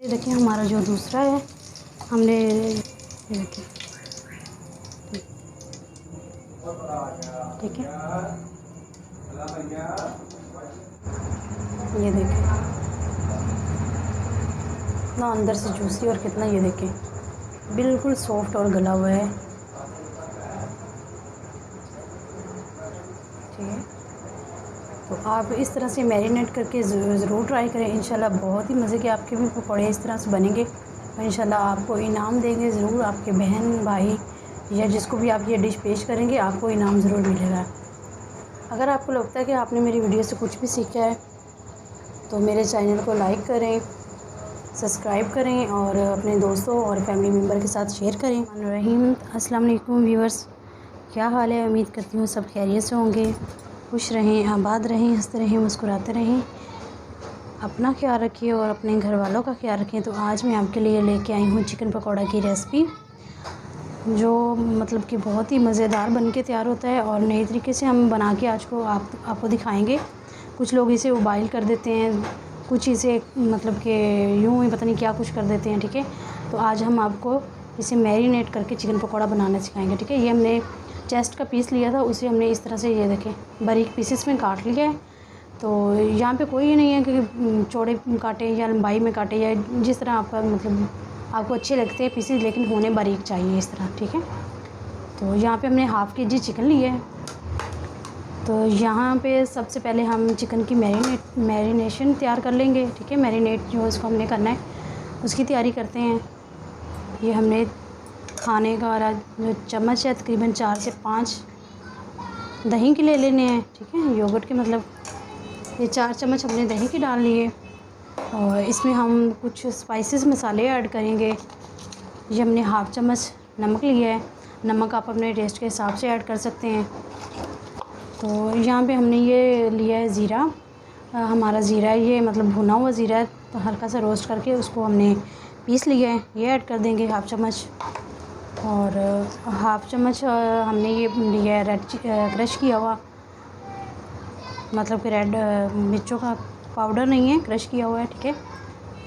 ये देखिए हमारा जो दूसरा है, हमने ये देखिए, ठीक है, ये देखिए कितना अंदर से जूसी और कितना, ये देखिए बिल्कुल सॉफ्ट और गला हुआ है। ठीक है, तो आप इस तरह से मैरिनेट करके ज़रूर ट्राई करें। इंशाल्लाह बहुत ही मज़े के आपके भी पकौड़े इस तरह से बनेंगे और इंशाल्लाह आपको इनाम देंगे ज़रूर। आपके बहन भाई या जिसको भी आप ये डिश पेश करेंगे आपको इनाम ज़रूर मिलेगा। अगर आपको लगता है कि आपने मेरी वीडियो से कुछ भी सीखा है तो मेरे चैनल को लाइक करें, सब्सक्राइब करें और अपने दोस्तों और फैमिली मेम्बर के साथ शेयर करें। रहीम अस्सलाम वालेकुम व्यूअर्स, क्या हाल है? उम्मीद करती हूँ सब खैरियत से होंगे, खुश रहें, आबाद रहें, हंसते रहें, मुस्कुराते रहें। अपना ख्याल रखिए और अपने घर वालों का ख्याल रखें। तो आज मैं आपके लिए लेके आई हूँ चिकन पकौड़ा की रेसिपी, जो मतलब कि बहुत ही मज़ेदार बन के तैयार होता है और नए तरीके से हम बना के आज को आपको दिखाएंगे। कुछ लोग इसे उबाइल कर देते हैं, कुछ इसे मतलब कि यूँ ही पता नहीं क्या कुछ कर देते हैं। ठीक है, तो आज हम आपको इसे मैरिनेट करके चिकन पकौड़ा बनाना सिखाएंगे। ठीक है, ये हमने चेस्ट का पीस लिया था, उसे हमने इस तरह से ये देखें बारीक पीसेस में काट लिया है। तो यहाँ पे कोई नहीं है कि चौड़े काटे या लंबाई में काटे या जिस तरह आपका मतलब आपको अच्छे लगते हैं पीसेस, लेकिन होने बारीक चाहिए इस तरह। ठीक है, तो यहाँ पे हमने हाफ़ kg चिकन लिया है। तो यहाँ पे सबसे पहले हम चिकन की मैरिनेशन तैयार कर लेंगे। ठीक है, मैरिनेट जो इसको हमने करना है उसकी तैयारी करते हैं। ये हमने खाने का जो चम्मच है तकरीबन 4 से 5 दही के ले लेने हैं। ठीक है, योगर्ट के मतलब ये 4 चम्मच हमने दही के डाल लिए और इसमें हम कुछ स्पाइसेस मसाले ऐड करेंगे। ये हमने हाफ़ चम्मच नमक लिया है, नमक आप अपने टेस्ट के हिसाब से ऐड कर सकते हैं। तो यहाँ पे हमने ये लिया है ज़ीरा, हमारा ज़ीरा ये मतलब भुना हुआ ज़ीरा है, तो हल्का सा रोस्ट करके उसको हमने पीस लिया है, ये ऐड कर देंगे हाफ़ चम्मच। और हाफ़ चम्मच हमने ये लिया है रेड क्रश किया हुआ, मतलब कि रेड मिर्चों का पाउडर नहीं है, क्रश किया हुआ है। ठीक है,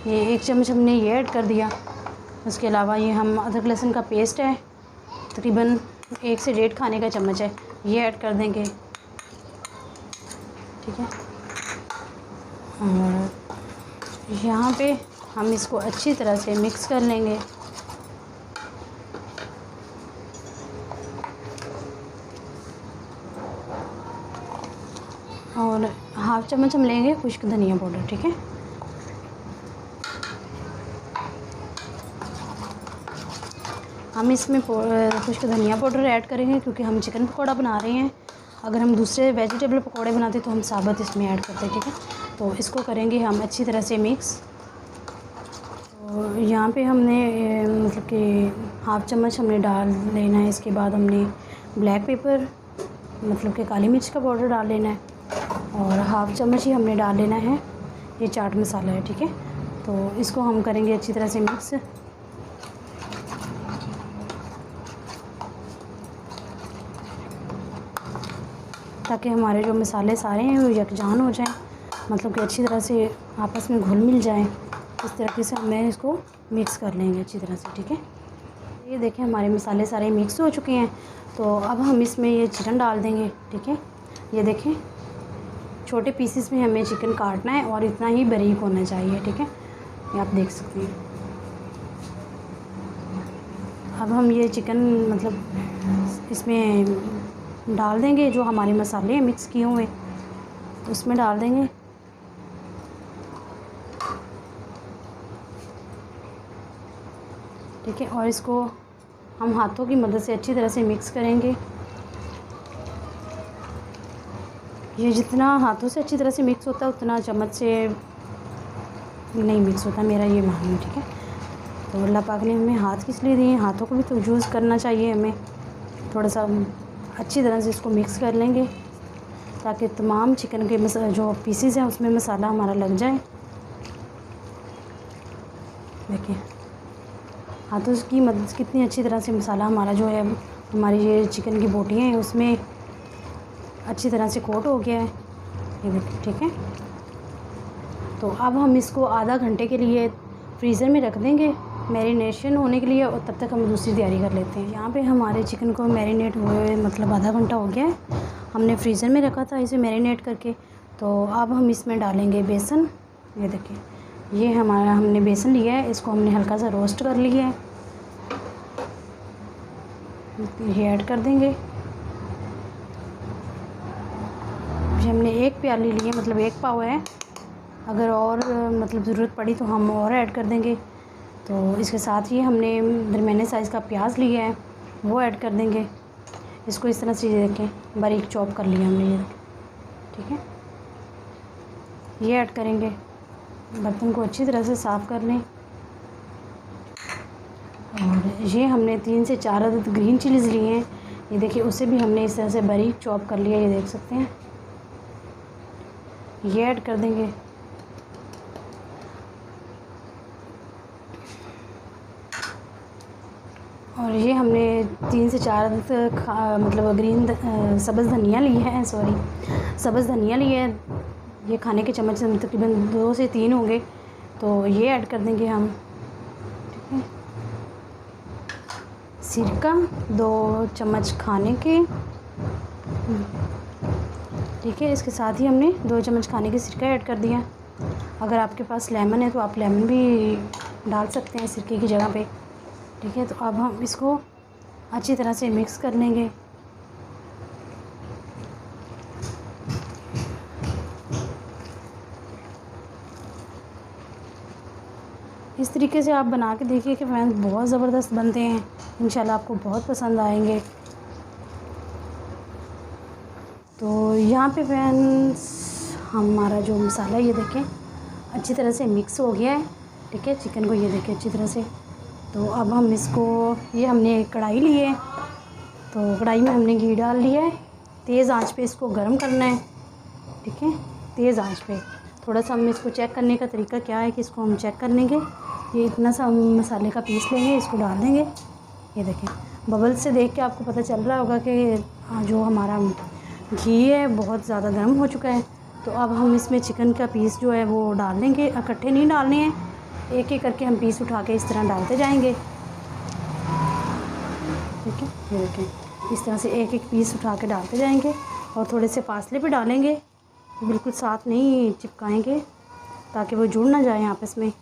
ये 1 चम्मच हमने ये ऐड कर दिया। उसके अलावा ये हम अदरक लहसुन का पेस्ट है, तकरीबन 1 से 1.5 खाने का चम्मच है, ये ऐड कर देंगे। ठीक है, और यहाँ पे हम इसको अच्छी तरह से मिक्स कर लेंगे। और हाफ़ चम्मच हम लेंगे खुश्क धनिया पाउडर। ठीक है, हम इसमें खुश्क धनिया पाउडर ऐड करेंगे क्योंकि हम चिकन पकौड़ा बना रहे हैं। अगर हम दूसरे वेजिटेबल पकौड़े बनाते तो हम साबुत इसमें ऐड करते। ठीक है, तो इसको करेंगे हम अच्छी तरह से मिक्स। तो यहाँ पे हमने मतलब कि हाफ़ चम्मच हमने डाल लेना है। इसके बाद हमने ब्लैक पेपर मतलब कि काली मिर्च का पाउडर डाल लेना है और हाफ़ चम्मच ही हमने डाल लेना है ये चाट मसाला है। ठीक है, तो इसको हम करेंगे अच्छी तरह से मिक्स। ताकि हमारे जो मसाले सारे हैं वो यकजान हो जाएं, मतलब कि अच्छी तरह से आपस में घुल मिल जाएं। इस तरीके से हमें इसको मिक्स कर लेंगे अच्छी तरह से। ठीक है, ये देखें हमारे मसाले सारे मिक्स हो चुके हैं। तो अब हम इसमें ये चिकन डाल देंगे। ठीक है, ये देखें छोटे पीसेस में हमें चिकन काटना है और इतना ही बारीक होना चाहिए। ठीक है, ये आप देख सकते हैं। अब हम ये चिकन मतलब इसमें डाल देंगे, जो हमारे मसाले हैं मिक्स किए हुए उसमें डाल देंगे। ठीक है, और इसको हम हाथों की मदद से अच्छी तरह से मिक्स करेंगे। ये जितना हाथों से अच्छी तरह से मिक्स होता है उतना चम्मच से नहीं मिक्स होता, मेरा ये मानना। ठीक है, तो अल्लाह पाक ने हमें हाथ किस लिए दिए, हाथों को भी तो यूज़ करना चाहिए हमें। थोड़ा सा अच्छी तरह से इसको मिक्स कर लेंगे ताकि तमाम चिकन के जो पीसेस हैं उसमें मसाला हमारा लग जाए। देखिए हाथों की मदद से कितनी अच्छी तरह से मसाला हमारा जो है हमारी ये चिकन की बोटियाँ हैं उसमें अच्छी तरह से कोट हो गया है। ये देखिए, ठीक है, तो अब हम इसको आधा घंटे के लिए फ्रीज़र में रख देंगे मैरिनेशन होने के लिए, और तब तक हम दूसरी तैयारी कर लेते हैं। यहाँ पे हमारे चिकन को मैरिनेट हुए मतलब आधा घंटा हो गया है। हमने फ्रीज़र में रखा था इसे मैरिनेट करके। तो अब हम इसमें डालेंगे बेसन। ये देखिए, ये हमारा हमने बेसन लिया है, इसको हमने हल्का सा रोस्ट कर लिया है। ये ऐड कर देंगे। फिर हमने एक प्याली ली है, मतलब एक पाव है। अगर और मतलब ज़रूरत पड़ी तो हम और ऐड कर देंगे। तो इसके साथ ही हमने दरमियाने साइज़ का प्याज लिया है, वो ऐड कर देंगे। इसको इस तरह से देखें बारीक चॉप कर लिया हमने, ये ठीक है। ये ऐड करेंगे। बर्तन को अच्छी तरह से साफ़ कर लें। और ये हमने 3 से 4 अदद ग्रीन चिलीज़ लिए हैं, ये देखिए, उसे भी हमने इस तरह से बारीक चॉप कर लिया, ये देख सकते हैं। ये ऐड कर देंगे। और ये हमने 3 से 4 मतलब ग्रीन सब्ज़ धनिया ली है, सब्ज़ धनिया ली है। ये खाने के चम्मच तकरीबन 2 से 3 होंगे, तो ये ऐड कर देंगे हम, ठीक है। सिरका 2 चम्मच खाने के, ठीक है। इसके साथ ही हमने 2 चम्मच खाने के सिरका ऐड कर दिया। अगर आपके पास लेमन है तो आप लेमन भी डाल सकते हैं सिरके की जगह पे, ठीक है। तो अब हम इसको अच्छी तरह से मिक्स कर लेंगे। इस तरीके से आप बना के देखिए कि फ्रेंड्स बहुत ज़बरदस्त बनते हैं, इंशाल्लाह आपको बहुत पसंद आएंगे। तो यहाँ पे फ्रेंड्स हमारा जो मसाला ये देखें अच्छी तरह से मिक्स हो गया है, ठीक है। चिकन को ये देखें अच्छी तरह से। तो अब हम इसको, ये हमने एक कढ़ाई ली है, तो कढ़ाई में हमने घी डाल लिया है। तेज़ आंच पे इसको गर्म करना है, ठीक है, तेज़ आंच पे। थोड़ा सा हम इसको चेक करने का तरीका क्या है कि इसको हम चेक कर लेंगे। ये इतना सा हम मसाले का पीस लेंगे, इसको डाल देंगे। ये देखें बबल से देख के आपको पता चल रहा होगा कि जो हमारा घी है बहुत ज़्यादा गर्म हो चुका है। तो अब हम इसमें चिकन का पीस जो है वो डाल देंगे। इकट्ठे नहीं डालने हैं, एक एक करके हम पीस उठा के इस तरह डालते जाएंगे, ठीक है। ये देखें इस तरह से एक एक पीस उठा के डालते जाएंगे, और थोड़े से फासले पे डालेंगे, बिल्कुल साथ नहीं चिपकाएंगे ताकि वो जुड़ ना जाए आपस में।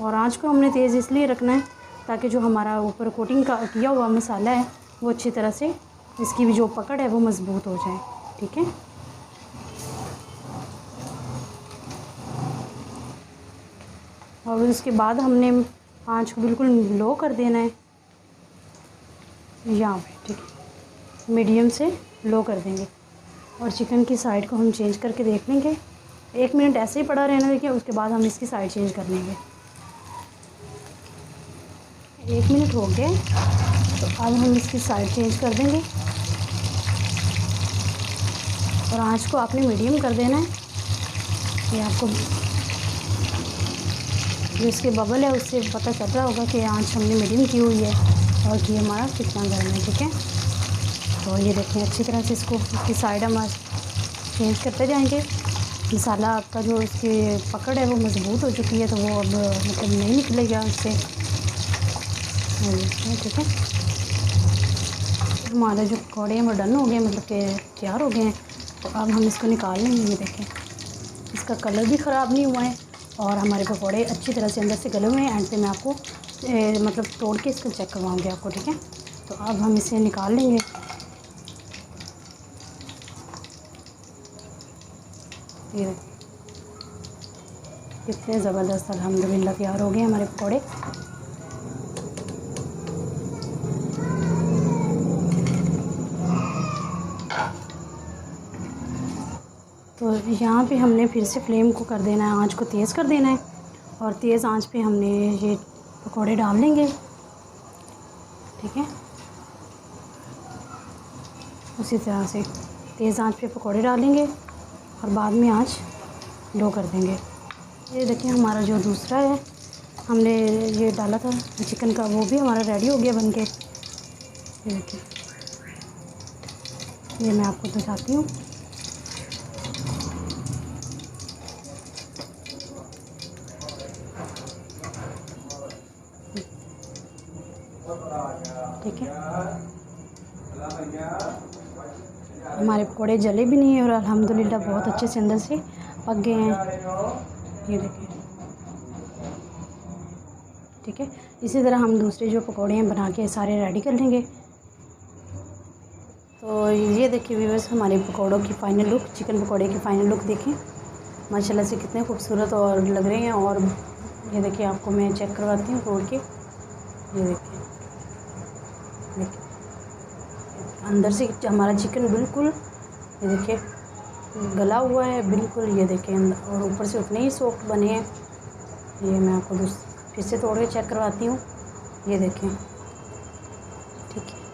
और आंच को हमने तेज़ इसलिए रखना है ताकि जो हमारा ऊपर कोटिंग का किया हुआ मसाला है वो अच्छी तरह से, इसकी भी जो पकड़ है वो मज़बूत हो जाए, ठीक है। और उसके बाद हमने आंच को बिल्कुल लो कर देना है यहाँ पे, ठीक है। मीडियम से लो कर देंगे, और चिकन की साइड को हम चेंज करके देख लेंगे। 1 मिनट ऐसे ही पड़ा रहना देखिए, उसके बाद हम इसकी साइड चेंज कर लेंगे। 1 मिनट हो गया, तो अब हम इसकी साइड चेंज कर देंगे। और आंच को आपने मीडियम कर देना है। ये आपको जो इसके बबल है उससे पता चल रहा होगा कि आंच हमने मीडियम की हुई है और घी हमारा कितना गर्म है, ठीक है। तो ये देखें अच्छी तरह से इसको इसकी साइड हम चेंज करते जाएंगे। मसाला आपका जो इसकी पकड़ है वो मज़बूत हो चुकी है, तो वो अब मतलब नहीं निकलेगा उससे, ठीक है। हमारे जो पकौड़े हैं वो डन हो गए, मतलब कि तैयार हो गए हैं। तो अब हम इसको निकाल लेंगे। ये देखें इसका कलर भी ख़राब नहीं हुआ है, और हमारे पकौड़े अच्छी तरह से अंदर से गले हुए हैं। एंड पे मैं आपको मतलब तोड़ के इसको चेक करवाऊँगी आपको, ठीक है। तो अब हम इसे निकाल लेंगे। ये कितने ज़बरदस्त अल्हम्दुलिल्लाह तैयार हो गए हमारे पकौड़े। तो यहाँ पे हमने फिर से फ्लेम को कर देना है, आंच को तेज़ कर देना है, और तेज़ आंच पे हमने ये पकौड़े डाल देंगे, ठीक है। उसी तरह से तेज़ आंच पे पकौड़े डालेंगे और बाद में आंच लो कर देंगे। ये देखिए हमारा जो दूसरा है हमने ये डाला था चिकन का, वो भी हमारा रेडी हो गया बनके। ये देखिए, ये मैं आपको दिखाती हूँ। ठीक है, हमारे पकौड़े जले भी नहीं हैं और अल्हम्दुलिल्लाह बहुत अच्छे से अंदर से पक गए हैं। ये देखिए, ठीक है। इसी तरह हम दूसरे जो पकौड़े हैं बना के सारे रेडी कर लेंगे। तो ये देखिए व्यूअर्स, हमारे पकौड़ों की फ़ाइनल लुक, चिकन पकौड़े की फ़ाइनल लुक देखें, माशाल्लाह से कितने खूबसूरत और लग रहे हैं। और ये देखिए, आपको मैं चेक करवाती हूँ तोड़ के। ये देखिए, देखिए अंदर से हमारा चिकन बिल्कुल, ये देखिए गला हुआ है बिल्कुल। ये देखिए, और ऊपर से उतने ही सॉफ्ट बने हैं। ये मैं आपको फिर से तोड़ के चेक करवाती हूँ। ये देखें, ठीक है,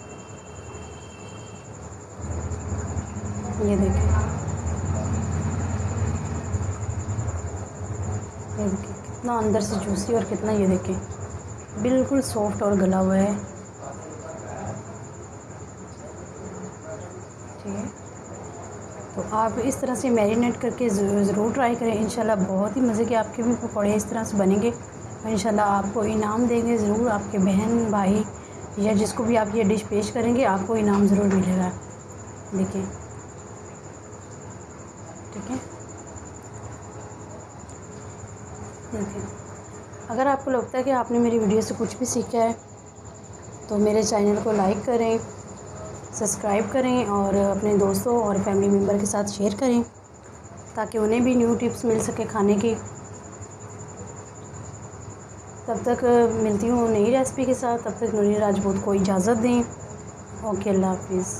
ये देखें, ये देखिए कितना अंदर से जूसी और कितना, ये देखें बिल्कुल सॉफ्ट और गला हुआ है। ठीक है, तो आप इस तरह से मैरिनेट करके ज़रूर ट्राई करें। इंशाल्लाह बहुत ही मज़े के आपके भी पकौड़े इस तरह से बनेंगे और इंशाल्लाह आपको इनाम देंगे ज़रूर। आपके बहन भाई या जिसको भी आप ये डिश पेश करेंगे, आपको इनाम ज़रूर मिलेगा। देखिए, ठीक है, देखिए अगर आपको लगता है कि आपने मेरी वीडियो से कुछ भी सीखा है तो मेरे चैनल को लाइक करें, सब्सक्राइब करें और अपने दोस्तों और फैमिली मेम्बर के साथ शेयर करें ताकि उन्हें भी न्यू टिप्स मिल सके खाने की। तब तक मिलती हूँ नई रेसिपी के साथ। तब तक नूरी राजपूत को इजाज़त दें। ओके, अल्लाह हाफिज़।